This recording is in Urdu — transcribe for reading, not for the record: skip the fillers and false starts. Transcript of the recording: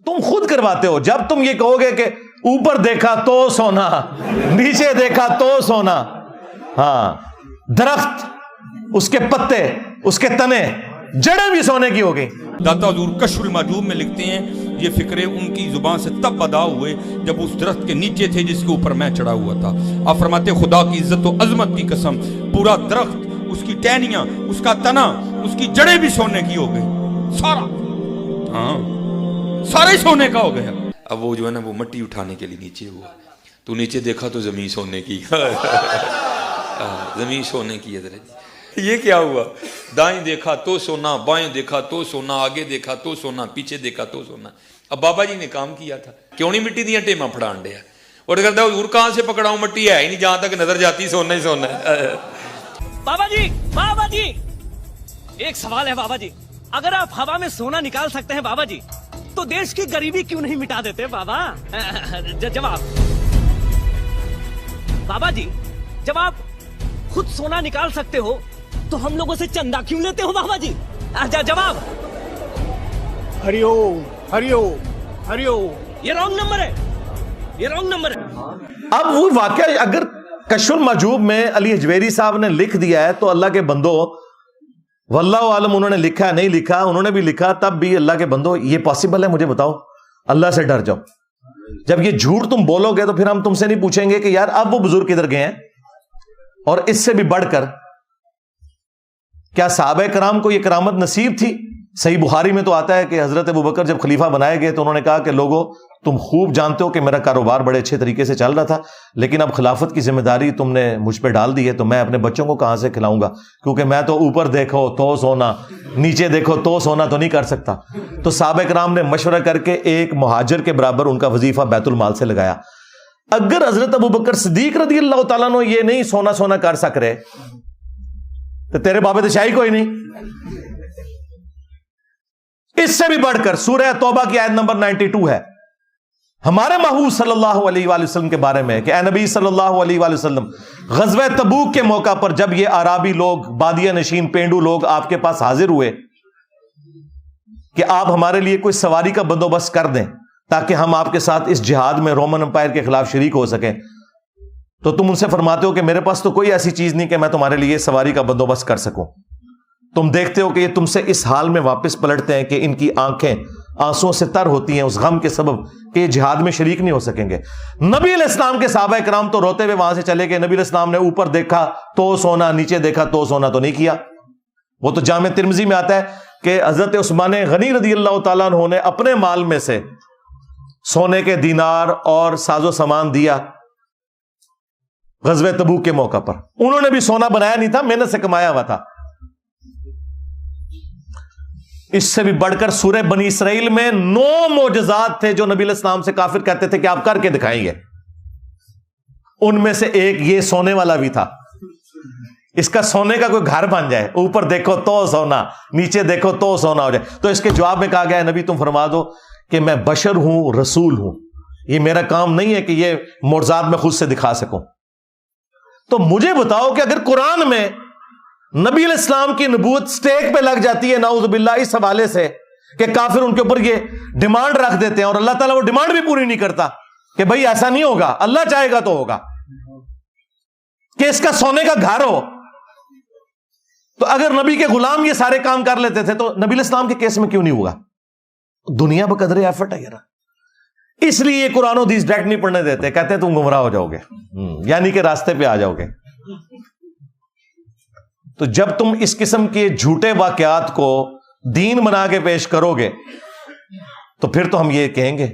تم خود کرواتے ہو. جب تم یہ کہو گے کہ اوپر دیکھا تو سونا, نیچے دیکھا تو سونا, ہاں درخت, اس کے پتے, اس کے تنے, جڑیں بھی سونے کی ہو گئی. داتا حضور کشف المحجوب میں لکھتے ہیں یہ فکرے ان کی زبان سے تب ادا ہوئے جب اس درخت کے نیچے تھے جس کے اوپر میں چڑھا ہوا تھا. آپ فرماتے خدا کی عزت و عظمت کی قسم, پورا درخت, اس کی ٹہنیاں, اس کا تنا, اس کی جڑیں بھی سونے کی ہو گئی, سارا, ہاں سارے سونے کا ہو گیا. اب وہ جو ہے نا وہ مٹی اٹھانے کے لیے نیچے ہوا, تو نیچے دیکھا تو زمین سونے کی, زمین سونے کی ہے. یہ کیا ہوا؟ دائیں دیکھا تو سونا, بائیں دیکھا تو سونا, آگے دیکھا تو سونا, پیچھے دیکھا تو سونا. اب بابا جی نے کام کیا تھا, کیوں نہیں مٹی دیا ٹیما پھڑان دیا, اور کہتا ہے حضور کہاں سے پکڑاؤں, مٹی ہے ہی نہیں, جہاں تک نظر جاتی سونا ہی سونا ہے. بابا جی ایک سوال ہے بابا جی, اگر آپ ہوا میں سونا نکال سکتے ہیں بابا جی تو دیش کی غریبی کیوں نہیں مٹا دیتے بابا؟ جواب بابا جی, جب آپ خود سونا نکال سکتے ہو تو ہم لوگوں سے چندہ کیوں لیتے ہو بابا جی؟ جواب ہری اوم, ہری اوم, ہری اوم. یہ رانگ نمبر ہے, یہ رانگ نمبر ہے. اب وہ واقعہ اگر کشف المحجوب میں علی حجویری صاحب نے لکھ دیا ہے تو اللہ کے بندو, واللہ عالم انہوں نے لکھا نہیں لکھا, انہوں نے بھی لکھا, تب بھی اللہ کے بندو یہ پاسبل ہے؟ مجھے بتاؤ, اللہ سے ڈر جاؤ. جب یہ جھوٹ تم بولو گے تو پھر ہم تم سے نہیں پوچھیں گے کہ یار اب وہ بزرگ کدھر گئے ہیں. اور اس سے بھی بڑھ کر کیا صحابہ کرام کو یہ کرامت نصیب تھی؟ صحیح بخاری میں تو آتا ہے کہ حضرت ابوبکر جب خلیفہ بنائے گئے تو انہوں نے کہا کہ لوگو تم خوب جانتے ہو کہ میرا کاروبار بڑے اچھے طریقے سے چل رہا تھا, لیکن اب خلافت کی ذمہ داری تم نے مجھ پہ ڈال دی ہے, تو میں اپنے بچوں کو کہاں سے کھلاؤں گا, کیونکہ میں تو اوپر دیکھو تو سونا, نیچے دیکھو تو سونا تو نہیں کر سکتا. تو صحابہ کرام نے مشورہ کر کے ایک مہاجر کے برابر ان کا وظیفہ بیت المال سے لگایا. اگر حضرت ابوبکر صدیق رضی اللہ تعالیٰ عنہ یہ نہیں سونا کر سک رہے تو تیرے بابے شاہی کوئی نہیں. اس سے بھی بڑھ کر سورہ توبہ کی آیت نمبر 92 ہے ہمارے محبوب صلی اللہ علیہ وآلہ وسلم کے بارے میں کہ اے نبی صلی اللہ علیہ وآلہ وسلم, غزوہ تبوک کے موقع پر جب یہ عرابی لوگ, بادیہ نشین پینڈو لوگ آپ کے پاس حاضر ہوئے کہ آپ ہمارے لیے کوئی سواری کا بندوبست کر دیں تاکہ ہم آپ کے ساتھ اس جہاد میں رومن امپائر کے خلاف شریک ہو سکیں, تو تم ان سے فرماتے ہو کہ میرے پاس تو کوئی ایسی چیز نہیں کہ میں تمہارے لیے سواری کا بندوبست کر سکوں. تم دیکھتے ہو کہ یہ تم سے اس حال میں واپس پلٹتے ہیں کہ ان کی آنکھیں آنسوں سے تر ہوتی ہیں اس غم کے سبب کہ یہ جہاد میں شریک نہیں ہو سکیں گے. نبی علیہ السلام کے صحابہ کرام تو روتے ہوئے وہاں سے چلے گئے. نبی علیہ السلام نے اوپر دیکھا تو سونا, نیچے دیکھا تو سونا تو نہیں کیا. وہ تو جامع ترمذی میں آتا ہے کہ حضرت عثمان غنی رضی اللہ تعالیٰ عنہ نے اپنے مال میں سے سونے کے دینار اور ساز و سامان دیا غزوہ تبوک کے موقع پر. انہوں نے بھی سونا بنایا نہیں تھا, محنت سے کمایا ہوا تھا. اس سے بھی بڑھ کر سورہ بنی اسرائیل میں 9 معجزات تھے جو نبی علیہ السلام سے کافر کہتے تھے کہ آپ کر کے دکھائیں گے. ان میں سے ایک یہ سونے والا بھی تھا. اس کا سونے کا کوئی گھر بن جائے, اوپر دیکھو تو سونا, نیچے دیکھو تو سونا ہو جائے. تو اس کے جواب میں کہا گیا ہے نبی تم فرما دو کہ میں بشر ہوں, رسول ہوں, یہ میرا کام نہیں ہے کہ یہ معجزات میں خود سے دکھا سکوں. تو مجھے بتاؤ کہ اگر قرآن میں نبی علیہ السلام کی نبوت سٹیک پہ لگ جاتی ہے نعوذ باللہ اس حوالے سے کہ کافر ان کے اوپر یہ ڈیمانڈ رکھ دیتے ہیں اور اللہ تعالیٰ وہ ڈیمانڈ بھی پوری نہیں کرتا کہ بھائی ایسا نہیں ہوگا, اللہ چاہے گا تو ہوگا, کہ اس کا سونے کا گھر ہو, تو اگر نبی کے غلام یہ سارے کام کر لیتے تھے تو نبی علیہ السلام کے کیس میں کیوں نہیں ہوگا؟ دنیا بقدر ایفرٹ ہے یار. اس لیے یہ قرآن و حدیث ڈائریکٹ نہیں پڑھنے دیتے, کہتے ہیں تم گمراہ ہو جاؤ گے, یعنی کہ راستے پہ آ جاؤ گے. تو جب تم اس قسم کے جھوٹے واقعات کو دین بنا کے پیش کرو گے تو پھر تو ہم یہ کہیں گے